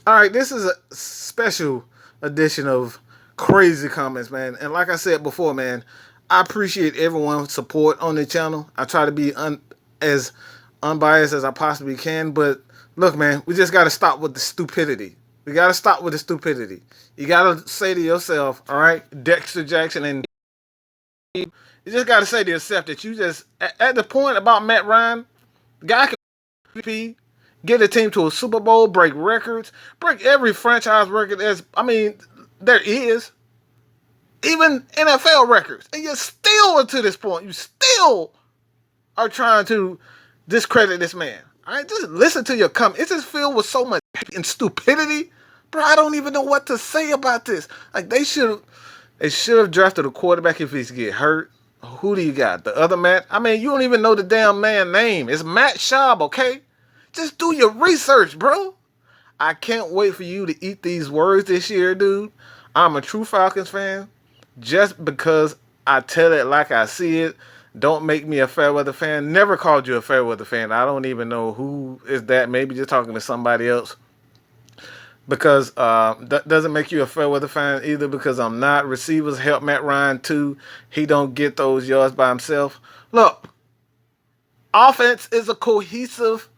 All right, this is a special edition of Crazy Comments, man. And like I said before, man, I appreciate everyone's support on the channel. I try to be as unbiased as I possibly can, but look, man, we just got to stop with the stupidity. We got to stop with the stupidity. You got to say to yourself, all right, Dexter Jackson, and you just got to say to yourself that you just, at the point about Matt Ryan, the guy can MVP, get a team to a Super Bowl, break records, break every franchise record there is, even NFL records, and you're still to this point. You still are trying to discredit this man. All right, just listen to your comment. It's just filled with so much and stupidity, bro. I don't even know what to say about this. Like they should have drafted a quarterback if he's get hurt. Who do you got? The other Matt? I mean, you don't even know the damn man name. It's Matt Schaub, okay? Just do your research, bro. I can't wait for you to eat these words this year, dude. I'm a true Falcons fan. Just because I tell it like I see it, don't make me a fair weather fan. Never called you a fair weather fan. I don't even know who is that. Maybe you're talking to somebody else. Because that doesn't make you a fair weather fan either, because I'm not. Receivers help Matt Ryan too. He don't get those yards by himself. Look, offense is a cohesive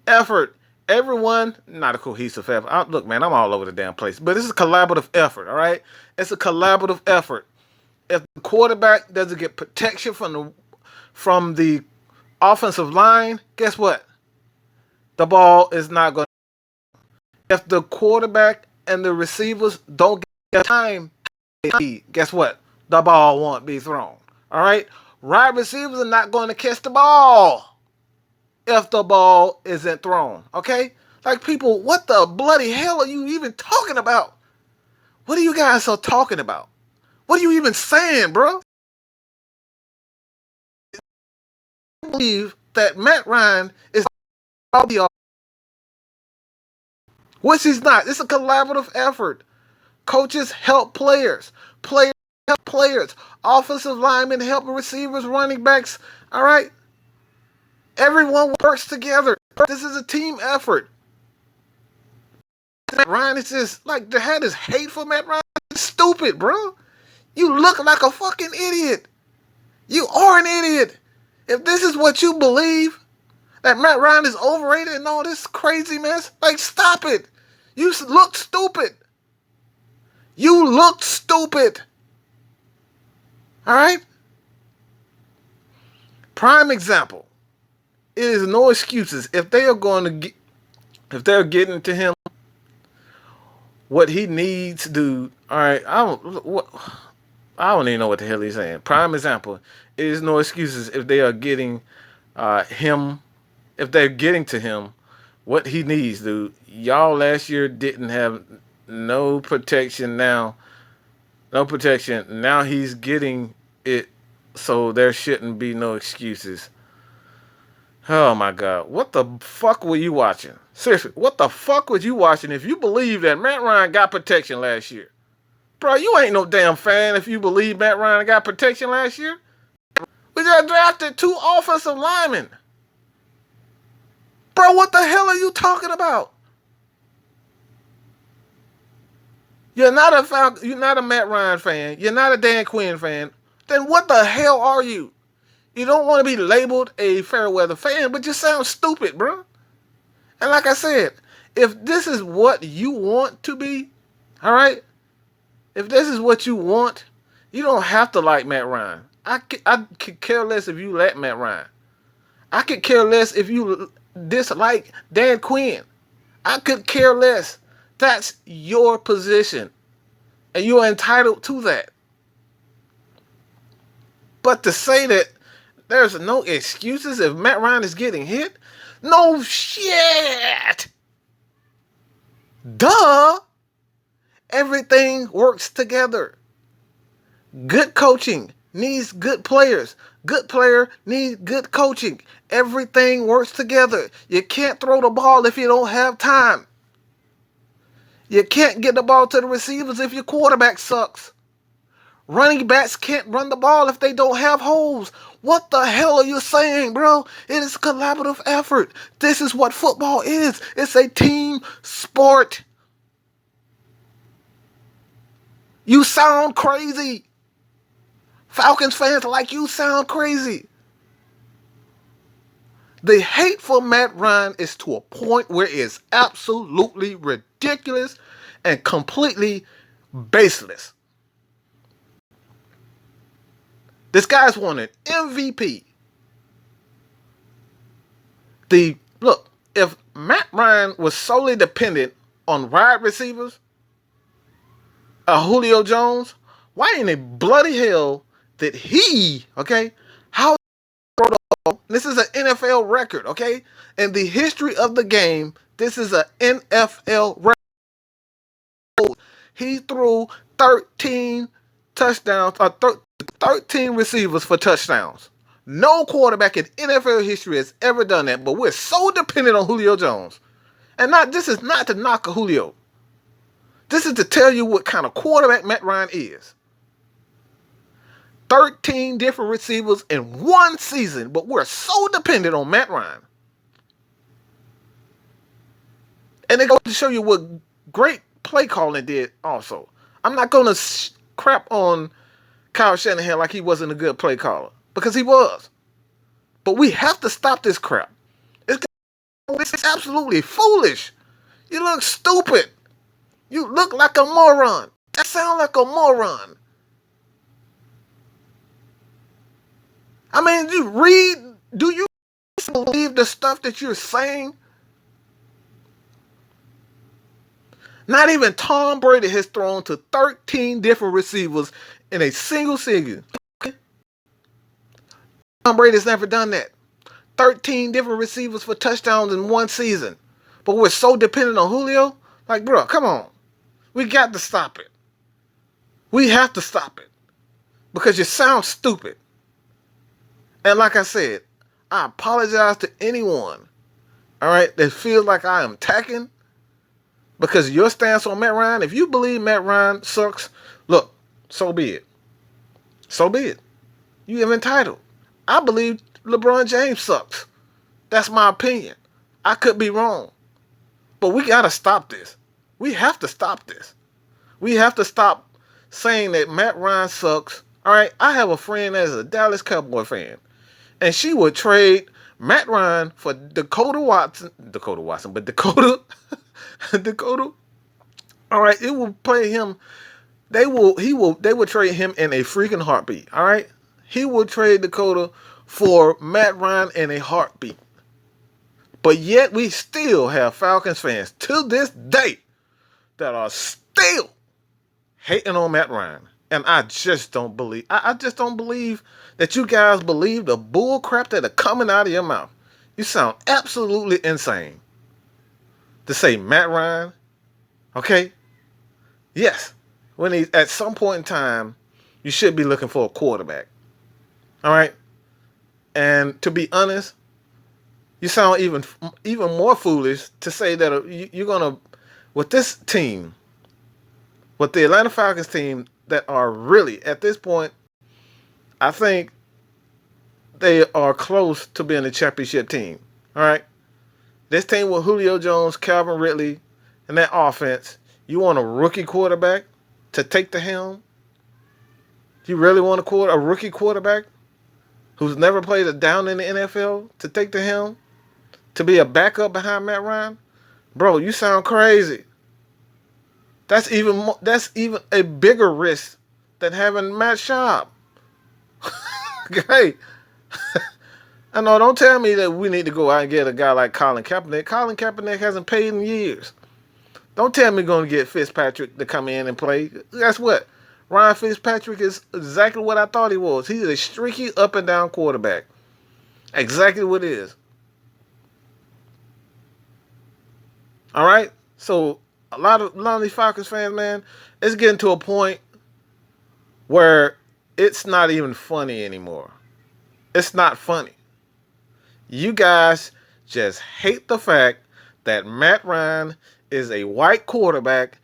effort. Everyone, not a cohesive effort. Look, man, I'm all over the damn place. But it's a collaborative effort, all right? It's a collaborative effort. If the quarterback doesn't get protection from the offensive line, guess what? The ball is not going to. If the quarterback and the receivers don't get time, guess what? The ball won't be thrown. All right? Wide receivers are not going to catch the ball if the ball isn't thrown. Okay? Like, people, what the bloody hell are you even talking about? What are you guys so talking about? What are you even saying, bro? I believe that Matt Ryan is which he's not. It's a collaborative effort. Coaches help players. Players help players. Offensive linemen help receivers, running backs. All right? Everyone works together. This is a team effort. Matt Ryan is just, like, the head is hate for Matt Ryan. It's stupid, bro. You look like a fucking idiot. You are an idiot. If this is what you believe, that Matt Ryan is overrated and all this crazy mess, like, stop it. You look stupid. You look stupid. All right? Prime example. It is no excuses. If they are going to get, if they're getting to him what he needs to do, all right, I don't even know what the hell he's saying. Prime example. It is no excuses if they are getting him, if they're getting to him what he needs, dude. Y'all last year didn't have no protection. Now he's getting it, so there shouldn't be no excuses. Oh my God, what the fuck were you watching? Seriously, what the fuck was you watching if you believe that Matt Ryan got protection last year? Bro, you ain't no damn fan if you believe Matt Ryan got protection last year. We just drafted 2 offensive linemen. Bro, what the hell are you talking about? You're not a Matt Ryan fan. You're not a Dan Quinn fan. Then what the hell are you? You don't want to be labeled a fair weather fan, but you sound stupid, bro. And like I said, if this is what you want to be, all right? If this is what you want, you don't have to like Matt Ryan. I could care less if you like Matt Ryan. I could care less if you dislike Dan Quinn. I could care less. That's your position. And you're entitled to that. But to say that there's no excuses if Matt Ryan is getting hit? No shit. Duh. Everything works together. Good coaching needs good players. Good player needs good coaching. Everything works together. You can't throw the ball if you don't have time. You can't get the ball to the receivers if your quarterback sucks. Running backs can't run the ball if they don't have holes. What the hell are you saying, bro? It is a collaborative effort. This is what football is. It's a team sport. You sound crazy. Falcons fans like you sound crazy. The hate for Matt Ryan is to a point where it's absolutely ridiculous and completely baseless. This guy's won an MVP. Look, if Matt Ryan was solely dependent on wide receivers, Julio Jones, why in the bloody hell did he, how this is an NFL record, in the history of the game, this is an NFL record. He threw 13 touchdowns, 13 receivers for touchdowns. No quarterback in NFL history has ever done that, but we're so dependent on Julio Jones. And this is not to knock Julio. This is to tell you what kind of quarterback Matt Ryan is. 13 different receivers in one season, but we're so dependent on Matt Ryan. And they go to show you what great play calling did also. I'm not going to crap on Kyle Shanahan like he wasn't a good play caller, because he was. But we have to stop this crap. It's absolutely foolish. You look stupid. You look like a moron. That sound like a moron. I mean, do you believe the stuff that you're saying? Not even Tom Brady has thrown to 13 different receivers in a single season. Tom Brady's never done that. 13 different receivers for touchdowns in one season. But we're so dependent on Julio. Like, bro, come on. We got to stop it. We have to stop it. Because you sound stupid. And like I said, I apologize to anyone, that feels like I am attacking. Because your stance on Matt Ryan, if you believe Matt Ryan sucks, look, so be it. So be it. You have entitled. I believe LeBron James sucks. That's my opinion. I could be wrong. But we got to stop this. We have to stop this. We have to stop saying that Matt Ryan sucks. I have a friend that's a Dallas Cowboy fan. And she would trade Matt Ryan for Dakota. It will play him. They would trade him in a freaking heartbeat. He will trade Dakota for Matt Ryan in a heartbeat. But yet we still have Falcons fans to this day that are still hating on Matt Ryan. And I just don't believe, I just don't believe that you guys believe the bull crap that are coming out of your mouth. You sound absolutely insane to say Matt Ryan, yes, when at some point in time, you should be looking for a quarterback. And to be honest, you sound even more foolish to say that you're going to, with this team, with the Atlanta Falcons team that are really, at this point, I think they are close to being a championship team. This team with Julio Jones, Calvin Ridley, and that offense, you want a rookie quarterback to take the helm? You really want a rookie quarterback who's never played a down in the NFL to take the helm? To be a backup behind Matt Ryan? Bro, you sound crazy. That's even a bigger risk than having Matt Schaub. Okay. I know, don't tell me that we need to go out and get a guy like Colin Kaepernick. Colin Kaepernick hasn't paid in years. Don't tell me we're going to get Fitzpatrick to come in and play. Guess what? Ryan Fitzpatrick is exactly what I thought he was. He's a streaky up and down quarterback. Exactly what it is. So a lot of these Falcons fans, man, it's getting to a point where it's not even funny anymore. It's not funny. You guys just hate the fact that Matt Ryan is a white quarterback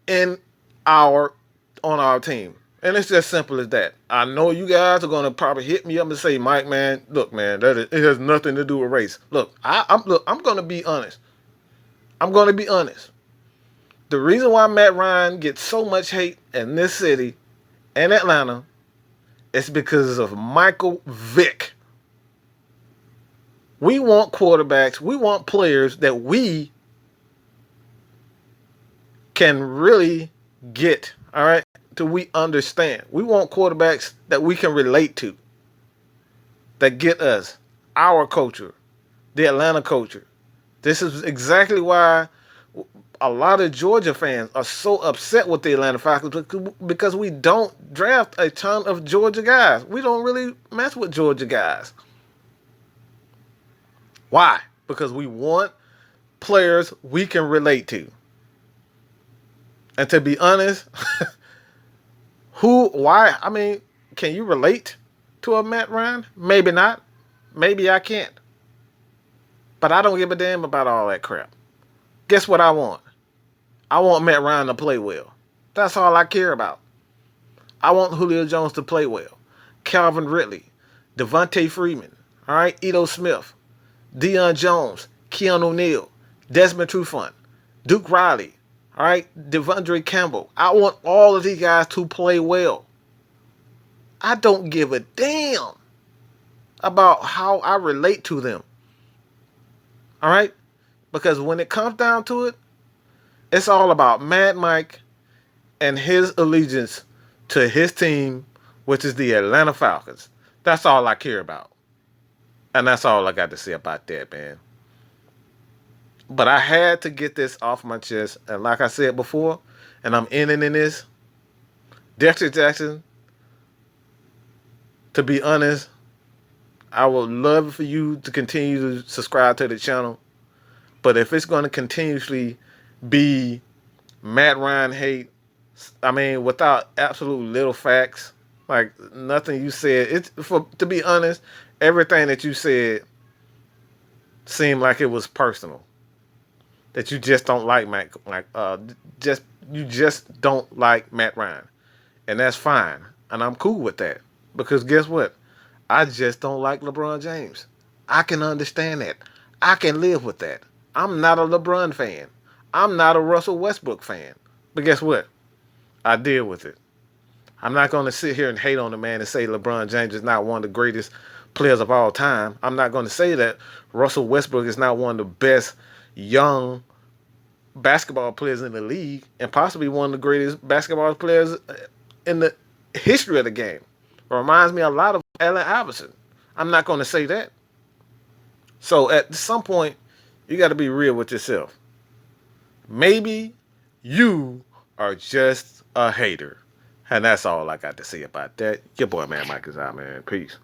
on our team. And it's just simple as that. I know you guys are going to probably hit me up and say, Mike, man, look, man, it has nothing to do with race. Look, I'm going to be honest. I'm going to be honest. The reason why Matt Ryan gets so much hate in this city and Atlanta is because of Michael Vick. We want quarterbacks, we want players that we can really get, all right, till we understand. We want quarterbacks that we can relate to, that get us, our culture, the Atlanta culture. This is exactly why a lot of Georgia fans are so upset with the Atlanta Falcons, because we don't draft a ton of Georgia guys. We don't really mess with Georgia guys. Why? Because we want players we can relate to. And to be honest, why? I mean, can you relate to a Matt Ryan? Maybe not. Maybe I can't. But I don't give a damn about all that crap. Guess what I want? I want Matt Ryan to play well. That's all I care about. I want Julio Jones to play well. Calvin Ridley, Devontae Freeman, all right, Ito Smith, Deion Jones, Keanu Neal, Desmond Trufant, Duke Riley, all right, Devondre Campbell. I want all of these guys to play well. I don't give a damn about how I relate to them. All right? Because when it comes down to it, it's all about Mad Mike and his allegiance to his team, which is the Atlanta Falcons. That's all I care about. And that's all I got to say about that, man. But I had to get this off my chest. And like I said before, and I'm ending in this, Dexter Jackson, to be honest, I would love for you to continue to subscribe to the channel. But if it's going to continuously be Matt Ryan hate, I mean, without absolute little facts, like nothing you said, to be honest, everything that you said seemed like it was personal. That you just don't like you just don't like Matt Ryan. And that's fine. And I'm cool with that. Because guess what? I just don't like LeBron James. I can understand that. I can live with that. I'm not a LeBron fan. I'm not a Russell Westbrook fan. But guess what? I deal with it. I'm not going to sit here and hate on the man and say LeBron James is not one of the greatest players of all time. I'm not going to say that Russell Westbrook is not one of the best young basketball players in the league and possibly one of the greatest basketball players in the history of the game. It reminds me a lot of Allen Iverson. I'm not going to say that. So at some point, you got to be real with yourself. Maybe you are just a hater. And that's all I got to say about that. Your boy, man, Mike is out, man. Peace.